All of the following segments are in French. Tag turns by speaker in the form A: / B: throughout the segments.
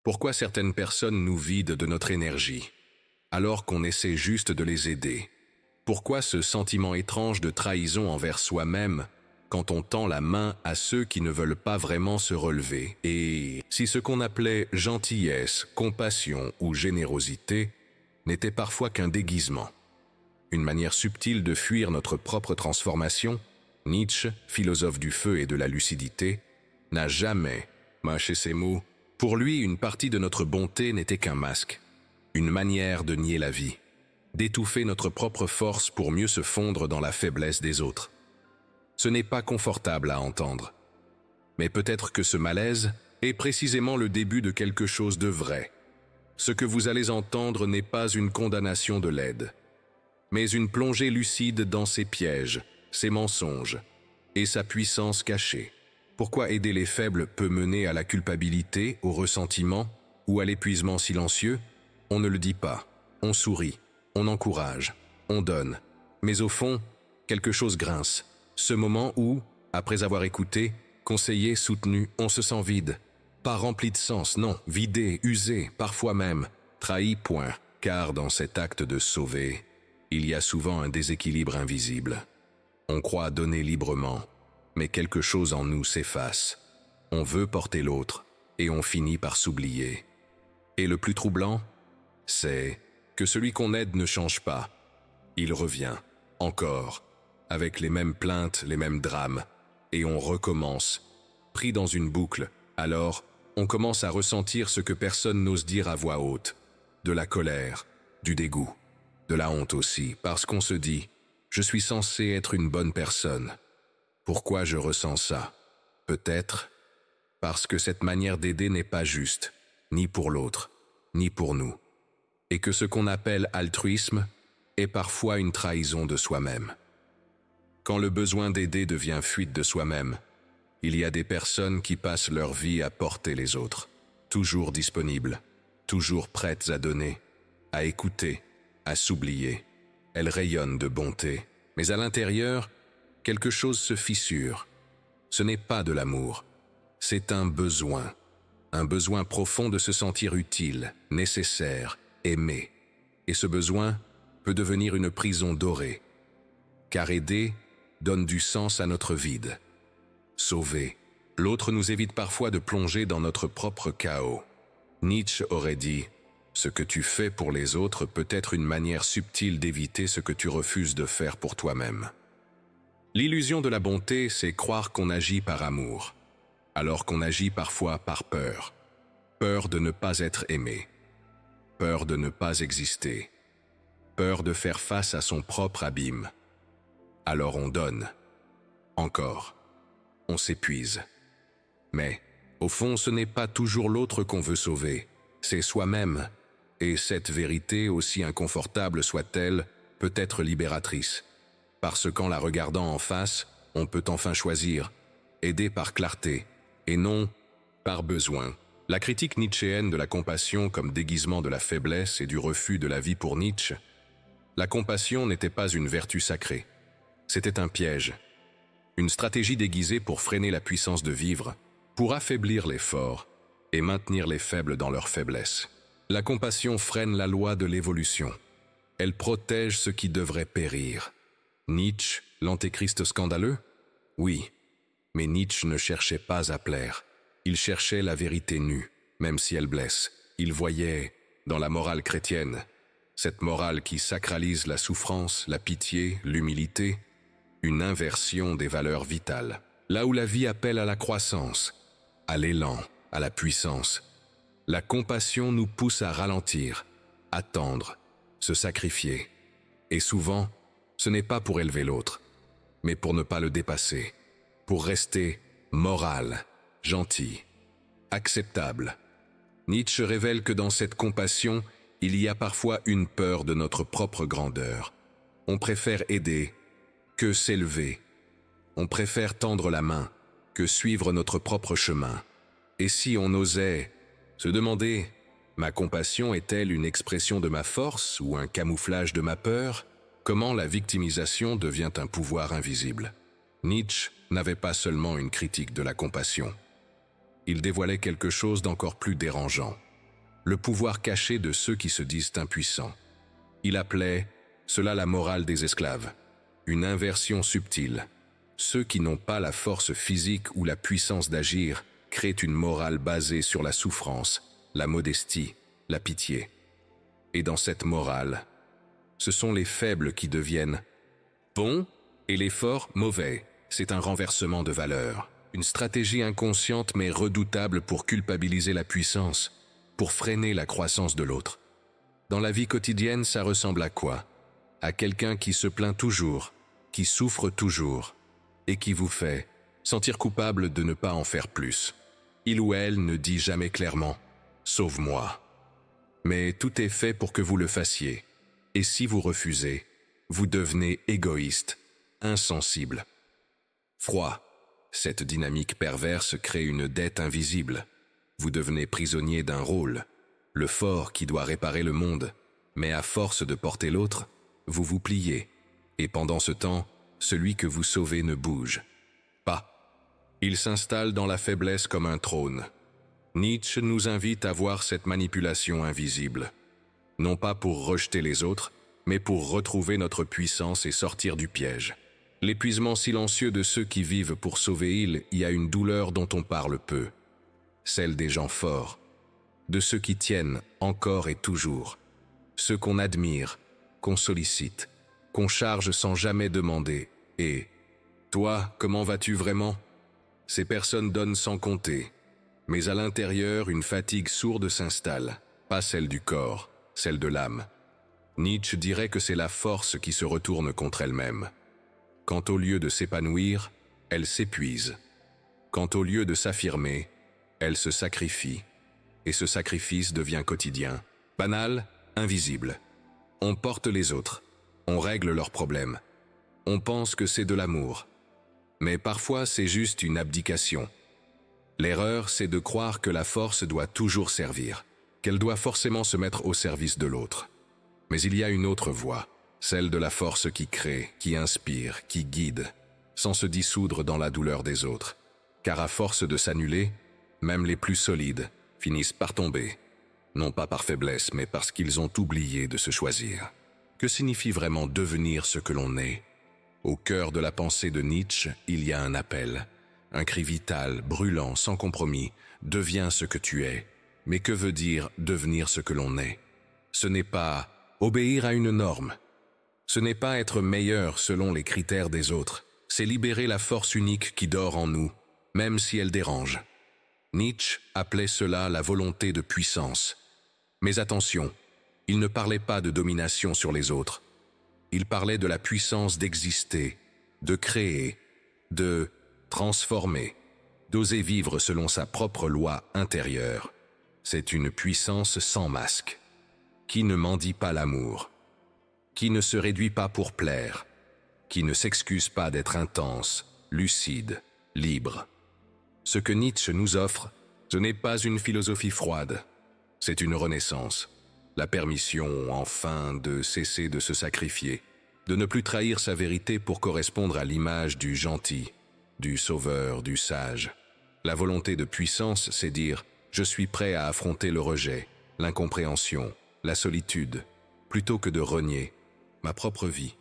A: Pourquoi certaines personnes nous vident de notre énergie, alors qu'on essaie juste de les aider? Pourquoi ce sentiment étrange de trahison envers soi-même quand on tend la main à ceux qui ne veulent pas vraiment se relever? Et si ce qu'on appelait gentillesse, compassion ou générosité n'était parfois qu'un déguisement, une manière subtile de fuir notre propre transformation, Nietzsche, philosophe du feu et de la lucidité, n'a jamais mâché ses mots. Pour lui, une partie de notre bonté n'était qu'un masque, une manière de nier la vie, d'étouffer notre propre force pour mieux se fondre dans la faiblesse des autres. Ce n'est pas confortable à entendre, mais peut-être que ce malaise est précisément le début de quelque chose de vrai. Ce que vous allez entendre n'est pas une condamnation de l'aide, mais une plongée lucide dans ses pièges, ses mensonges et sa puissance cachée. Pourquoi aider les faibles peut mener à la culpabilité, au ressentiment ou à l'épuisement silencieux? On ne le dit pas, on sourit, on encourage, on donne. Mais au fond, quelque chose grince. Ce moment où, après avoir écouté, conseillé, soutenu, on se sent vide. Pas rempli de sens, non, vidé, usé, parfois même, trahi, point. Car dans cet acte de sauver, il y a souvent un déséquilibre invisible. On croit donner librement, mais quelque chose en nous s'efface. On veut porter l'autre, et on finit par s'oublier. Et le plus troublant, c'est que celui qu'on aide ne change pas. Il revient, encore, avec les mêmes plaintes, les mêmes drames, et on recommence, pris dans une boucle. Alors, on commence à ressentir ce que personne n'ose dire à voix haute, de la colère, du dégoût, de la honte aussi, parce qu'on se dit « Je suis censé être une bonne personne. Pourquoi je ressens ça? Peut-être parce que cette manière d'aider n'est pas juste, ni pour l'autre, ni pour nous, et que ce qu'on appelle altruisme est parfois une trahison de soi-même. Quand le besoin d'aider devient fuite de soi-même, il y a des personnes qui passent leur vie à porter les autres, toujours disponibles, toujours prêtes à donner, à écouter, à s'oublier. Elles rayonnent de bonté, mais à l'intérieur, quelque chose se fissure. Ce n'est pas de l'amour, c'est un besoin profond de se sentir utile, nécessaire, aimé. Et ce besoin peut devenir une prison dorée, car aider donne du sens à notre vide. Sauver, l'autre nous évite parfois de plonger dans notre propre chaos. Nietzsche aurait dit « Ce que tu fais pour les autres peut être une manière subtile d'éviter ce que tu refuses de faire pour toi-même. » L'illusion de la bonté, c'est croire qu'on agit par amour, alors qu'on agit parfois par peur. Peur de ne pas être aimé, peur de ne pas exister, peur de faire face à son propre abîme. Alors on donne. Encore. On s'épuise. Mais, au fond, ce n'est pas toujours l'autre qu'on veut sauver, c'est soi-même. Et cette vérité, aussi inconfortable soit-elle, peut être libératrice. Parce qu'en la regardant en face, on peut enfin choisir, aider par clarté, et non par besoin. La critique nietzschéenne de la compassion comme déguisement de la faiblesse et du refus de la vie pour Nietzsche, la compassion n'était pas une vertu sacrée. C'était un piège, une stratégie déguisée pour freiner la puissance de vivre, pour affaiblir les forts et maintenir les faibles dans leur faiblesse. La compassion freine la loi de l'évolution. Elle protège ce qui devrait périr. Nietzsche, l'antéchrist scandaleux? Oui, mais Nietzsche ne cherchait pas à plaire. Il cherchait la vérité nue, même si elle blesse. Il voyait, dans la morale chrétienne, cette morale qui sacralise la souffrance, la pitié, l'humilité, une inversion des valeurs vitales. Là où la vie appelle à la croissance, à l'élan, à la puissance, la compassion nous pousse à ralentir, attendre, se sacrifier. Et souvent, ce n'est pas pour élever l'autre, mais pour ne pas le dépasser, pour rester moral, gentil, acceptable. Nietzsche révèle que dans cette compassion, il y a parfois une peur de notre propre grandeur. On préfère aider que s'élever. On préfère tendre la main que suivre notre propre chemin. Et si on osait se demander « Ma compassion est-elle une expression de ma force ou un camouflage de ma peur ?» Comment la victimisation devient un pouvoir invisible. Nietzsche n'avait pas seulement une critique de la compassion. Il dévoilait quelque chose d'encore plus dérangeant. le pouvoir caché de ceux qui se disent impuissants. Il appelait cela la morale des esclaves, une inversion subtile. Ceux qui n'ont pas la force physique ou la puissance d'agir créent une morale basée sur la souffrance, la modestie, la pitié. Et dans cette morale, ce sont les faibles qui deviennent bons et les forts mauvais. C'est un renversement de valeur, une stratégie inconsciente mais redoutable pour culpabiliser la puissance, pour freiner la croissance de l'autre. Dans la vie quotidienne, ça ressemble à quoi? À quelqu'un qui se plaint toujours, qui souffre toujours, et qui vous fait sentir coupable de ne pas en faire plus. Il ou elle ne dit jamais clairement « sauve-moi ». Mais tout est fait pour que vous le fassiez. Et si vous refusez, vous devenez égoïste, insensible. Froid, cette dynamique perverse crée une dette invisible. Vous devenez prisonnier d'un rôle, le fort qui doit réparer le monde, mais à force de porter l'autre, vous vous pliez, et pendant ce temps, celui que vous sauvez ne bouge pas. Il s'installe dans la faiblesse comme un trône. Nietzsche nous invite à voir cette manipulation invisible, non pas pour rejeter les autres, mais pour retrouver notre puissance et sortir du piège. L'épuisement silencieux de ceux qui vivent pour sauver il y a une douleur dont on parle peu, celle des gens forts, de ceux qui tiennent encore et toujours, ceux qu'on admire, qu'on sollicite, qu'on charge sans jamais demander. Et toi, comment vas-tu vraiment? Ces personnes donnent sans compter, mais à l'intérieur, une fatigue sourde s'installe, pas celle du corps, celle de l'âme. Nietzsche dirait que c'est la force qui se retourne contre elle-même. Quand au lieu de s'épanouir, elle s'épuise. Quand au lieu de s'affirmer, elle se sacrifie. Et ce sacrifice devient quotidien, banal, invisible. On porte les autres, on règle leurs problèmes. On pense que c'est de l'amour. Mais parfois c'est juste une abdication. L'erreur, c'est de croire que la force doit toujours servir, qu'elle doit forcément se mettre au service de l'autre. Mais il y a une autre voie, celle de la force qui crée, qui inspire, qui guide, sans se dissoudre dans la douleur des autres. Car à force de s'annuler, même les plus solides finissent par tomber, non pas par faiblesse, mais parce qu'ils ont oublié de se choisir. Que signifie vraiment devenir ce que l'on est? Au cœur de la pensée de Nietzsche, il y a un appel, un cri vital, brûlant, sans compromis. Deviens ce que tu es. Mais que veut dire devenir ce que l'on est? Ce n'est pas obéir à une norme. Ce n'est pas être meilleur selon les critères des autres. C'est libérer la force unique qui dort en nous, même si elle dérange. Nietzsche appelait cela la volonté de puissance. Mais attention, il ne parlait pas de domination sur les autres. Il parlait de la puissance d'exister, de créer, de transformer, d'oser vivre selon sa propre loi intérieure. C'est une puissance sans masque, qui ne mendie pas l'amour, qui ne se réduit pas pour plaire, qui ne s'excuse pas d'être intense, lucide, libre. Ce que Nietzsche nous offre, ce n'est pas une philosophie froide, c'est une renaissance. La permission, enfin, de cesser de se sacrifier, de ne plus trahir sa vérité pour correspondre à l'image du gentil, du sauveur, du sage. La volonté de puissance, c'est dire « je suis prêt à affronter le rejet, l'incompréhension, la solitude, plutôt que de renier ma propre vie ».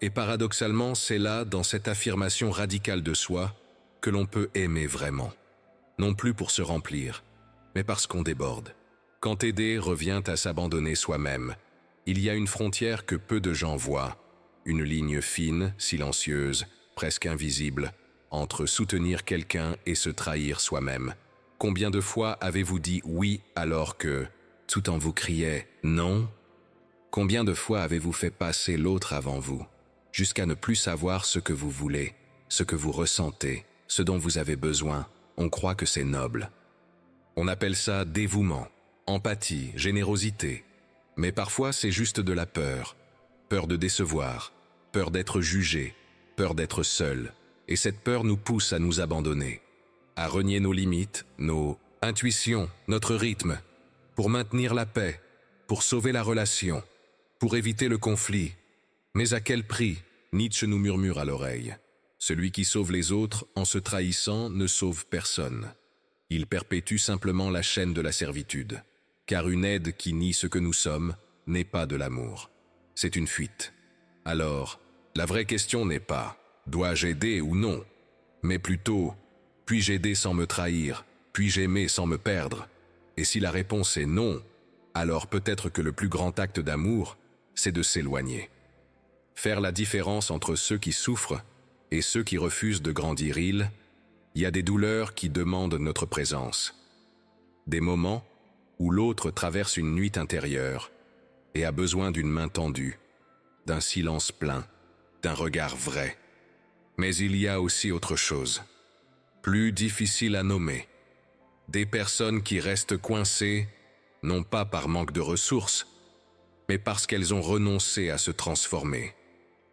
A: Et paradoxalement, c'est là, dans cette affirmation radicale de soi, que l'on peut aimer vraiment. Non plus pour se remplir, mais parce qu'on déborde. Quand aider revient à s'abandonner soi-même, il y a une frontière que peu de gens voient, une ligne fine, silencieuse, presque invisible, entre soutenir quelqu'un et se trahir soi-même. Combien de fois avez-vous dit oui alors que, tout en vous criait non? Combien de fois avez-vous fait passer l'autre avant vous, jusqu'à ne plus savoir ce que vous voulez, ce que vous ressentez, ce dont vous avez besoin? On croit que c'est noble. On appelle ça dévouement, empathie, générosité. Mais parfois c'est juste de la peur. Peur de décevoir, peur d'être jugé, peur d'être seul. Et cette peur nous pousse à nous abandonner, à renier nos limites, nos intuitions, notre rythme, pour maintenir la paix, pour sauver la relation, pour éviter le conflit. Mais à quel prix? Nietzsche nous murmure à l'oreille. Celui qui sauve les autres en se trahissant ne sauve personne. Il perpétue simplement la chaîne de la servitude. car une aide qui nie ce que nous sommes n'est pas de l'amour. C'est une fuite. Alors, la vraie question n'est pas « dois-je aider ou non ?», mais plutôt « puis-je aider sans me trahir ? Puis-je aimer sans me perdre ?» Et si la réponse est non, alors peut-être que le plus grand acte d'amour, c'est de s'éloigner. Faire la différence entre ceux qui souffrent et ceux qui refusent de grandir. Il y a des douleurs qui demandent notre présence. Des moments où l'autre traverse une nuit intérieure et a besoin d'une main tendue, d'un silence plein, d'un regard vrai. Mais il y a aussi autre chose, plus difficile à nommer. Des personnes qui restent coincées, non pas par manque de ressources, mais parce qu'elles ont renoncé à se transformer.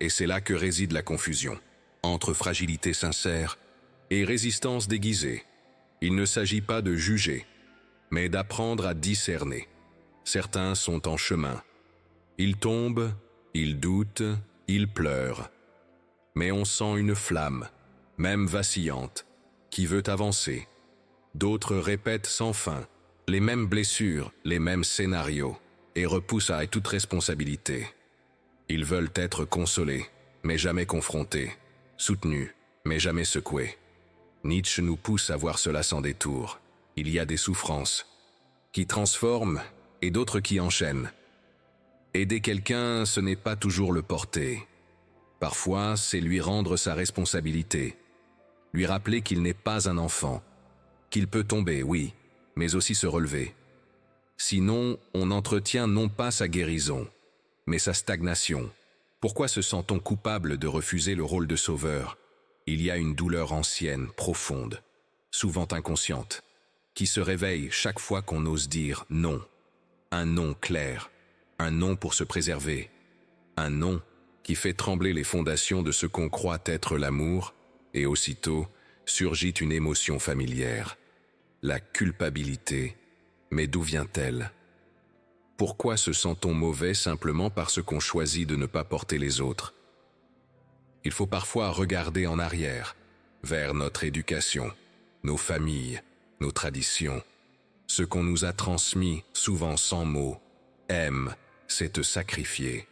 A: Et c'est là que réside la confusion, entre fragilité sincère et résistance déguisée. Il ne s'agit pas de juger, mais d'apprendre à discerner. Certains sont en chemin. Ils tombent, ils doutent, ils pleurent. Mais on sent une flamme, même vacillante, qui veut avancer. D'autres répètent sans fin les mêmes blessures, les mêmes scénarios, et repoussent à toute responsabilité. Ils veulent être consolés, mais jamais confrontés, soutenus, mais jamais secoués. Nietzsche nous pousse à voir cela sans détour. Il y a des souffrances qui transforment et d'autres qui enchaînent. Aider quelqu'un, ce n'est pas toujours le porter. Parfois, c'est lui rendre sa responsabilité, lui rappeler qu'il n'est pas un enfant, qu'il peut tomber, oui, mais aussi se relever. Sinon, on entretient non pas sa guérison, mais sa stagnation. Pourquoi se sent-on coupable de refuser le rôle de sauveur ? Il y a une douleur ancienne, profonde, souvent inconsciente, qui se réveille chaque fois qu'on ose dire non. Un non clair, un non pour se préserver, un non qui fait trembler les fondations de ce qu'on croit être l'amour, et aussitôt surgit une émotion familière, la culpabilité. Mais d'où vient-elle ? Pourquoi se sent-on mauvais simplement parce qu'on choisit de ne pas porter les autres ? Il faut parfois regarder en arrière, vers notre éducation, nos familles, nos traditions. Ce qu'on nous a transmis, souvent sans mots. Aime, c'est te sacrifier.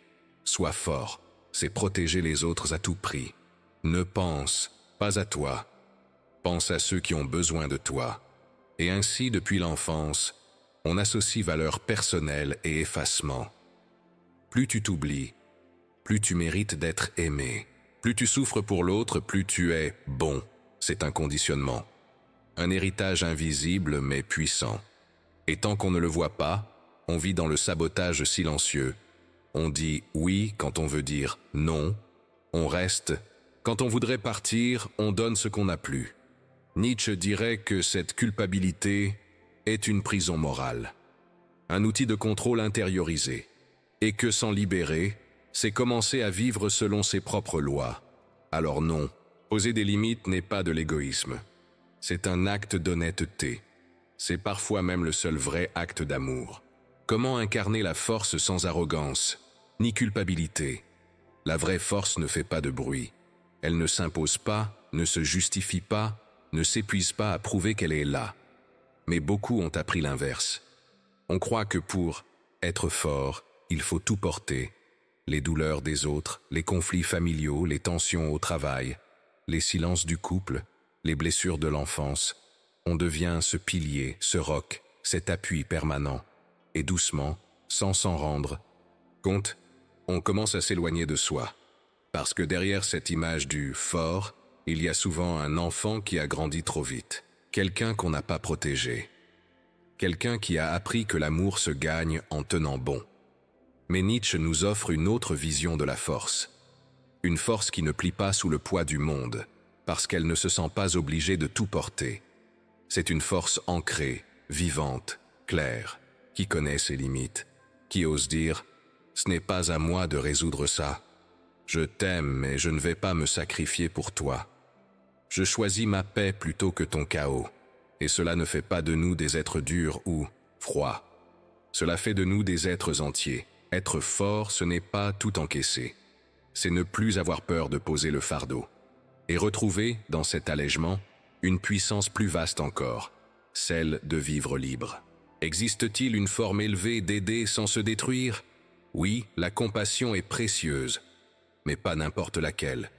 A: Sois fort, c'est protéger les autres à tout prix. Ne pense pas à toi. Pense à ceux qui ont besoin de toi. Et ainsi, depuis l'enfance, on associe valeur personnelle et effacement. Plus tu t'oublies, plus tu mérites d'être aimé. Plus tu souffres pour l'autre, plus tu es bon. C'est un conditionnement. Un héritage invisible mais puissant. Et tant qu'on ne le voit pas, on vit dans le sabotage silencieux. On dit oui quand on veut dire non. On reste. Quand on voudrait partir, on donne ce qu'on n'a plus. Nietzsche dirait que cette culpabilité est une prison morale, un outil de contrôle intériorisé, et que s'en libérer, c'est commencer à vivre selon ses propres lois. Alors non, poser des limites n'est pas de l'égoïsme. C'est un acte d'honnêteté. C'est parfois même le seul vrai acte d'amour. Comment incarner la force sans arrogance, ni culpabilité ? La vraie force ne fait pas de bruit. Elle ne s'impose pas, ne se justifie pas, ne s'épuise pas à prouver qu'elle est là. Mais beaucoup ont appris l'inverse. On croit que pour être fort, il faut tout porter. Les douleurs des autres, les conflits familiaux, les tensions au travail, les silences du couple, les blessures de l'enfance. On devient ce pilier, ce roc, cet appui permanent. Et doucement, sans s'en rendre compte, on commence à s'éloigner de soi. Parce que derrière cette image du fort, il y a souvent un enfant qui a grandi trop vite. Quelqu'un qu'on n'a pas protégé. Quelqu'un qui a appris que l'amour se gagne en tenant bon. Mais Nietzsche nous offre une autre vision de la force. Une force qui ne plie pas sous le poids du monde, parce qu'elle ne se sent pas obligée de tout porter. C'est une force ancrée, vivante, claire, qui connaît ses limites, qui ose dire « Ce n'est pas à moi de résoudre ça. Je t'aime, mais je ne vais pas me sacrifier pour toi. Je choisis ma paix plutôt que ton chaos. Et cela ne fait pas de nous des êtres durs ou froids. Cela fait de nous des êtres entiers. Être fort, ce n'est pas tout encaisser. C'est ne plus avoir peur de poser le fardeau. Et retrouver, dans cet allègement, une puissance plus vaste encore, celle de vivre libre. Existe-t-il une forme élevée d'aider sans se détruire? Oui, la compassion est précieuse, mais pas n'importe laquelle.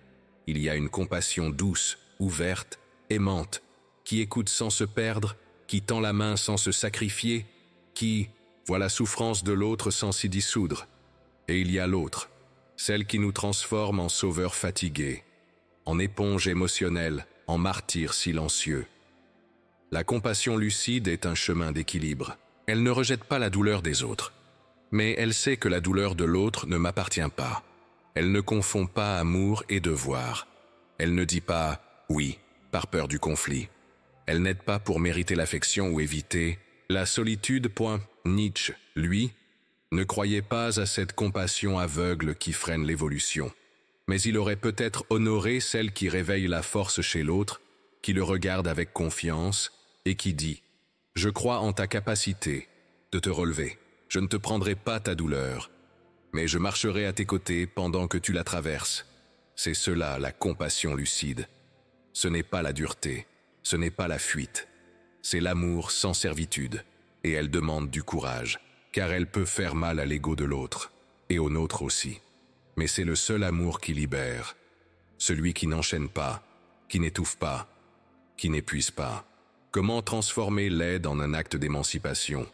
A: Il y a une compassion douce, ouverte, aimante, qui écoute sans se perdre, qui tend la main sans se sacrifier, qui voit la souffrance de l'autre sans s'y dissoudre. Et il y a l'autre, celle qui nous transforme en sauveurs fatigués, en éponges émotionnelles, en martyrs silencieux. La compassion lucide est un chemin d'équilibre. Elle ne rejette pas la douleur des autres, mais elle sait que la douleur de l'autre ne m'appartient pas. Elle ne confond pas amour et devoir. Elle ne dit pas « oui » par peur du conflit. Elle n'aide pas pour mériter l'affection ou éviter la solitude. Nietzsche, lui, ne croyait pas à cette compassion aveugle qui freine l'évolution. Mais il aurait peut-être honoré celle qui réveille la force chez l'autre, qui le regarde avec confiance et qui dit « Je crois en ta capacité de te relever. Je ne te prendrai pas ta douleur, mais je marcherai à tes côtés pendant que tu la traverses. » C'est cela la compassion lucide. Ce n'est pas la dureté, ce n'est pas la fuite. C'est l'amour sans servitude, et elle demande du courage, car elle peut faire mal à l'ego de l'autre, et au nôtre aussi. Mais c'est le seul amour qui libère, celui qui n'enchaîne pas, qui n'étouffe pas, qui n'épuise pas. Comment transformer l'aide en un acte d'émancipation,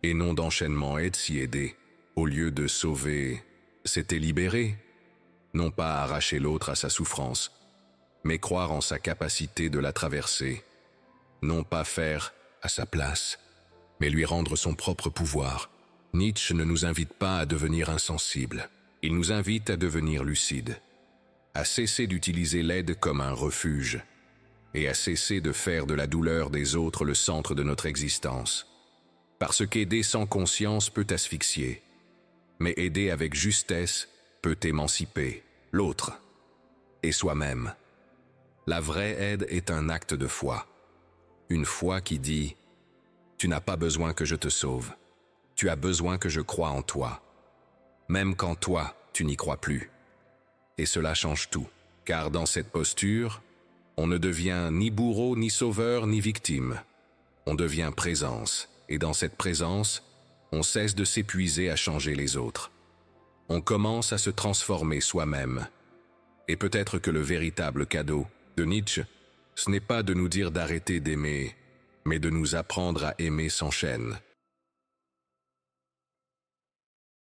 A: et non d'enchaînement? Aide si aider, au lieu de sauver, c'était libérer. Non pas arracher l'autre à sa souffrance, mais croire en sa capacité de la traverser. Non pas faire à sa place, mais lui rendre son propre pouvoir. Nietzsche ne nous invite pas à devenir insensibles. Il nous invite à devenir lucides, à cesser d'utiliser l'aide comme un refuge, et à cesser de faire de la douleur des autres le centre de notre existence. Parce qu'aider sans conscience peut asphyxier, mais aider avec justesse peut émanciper l'autre et soi-même. La vraie aide est un acte de foi. Une foi qui dit « Tu n'as pas besoin que je te sauve. Tu as besoin que je croie en toi. Même quand toi, tu n'y crois plus. » Et cela change tout, car dans cette posture, on ne devient ni bourreau, ni sauveur, ni victime. On devient présence, et dans cette présence, on cesse de s'épuiser à changer les autres. On commence à se transformer soi-même. Et peut-être que le véritable cadeau de Nietzsche, ce n'est pas de nous dire d'arrêter d'aimer, mais de nous apprendre à aimer sans chaîne.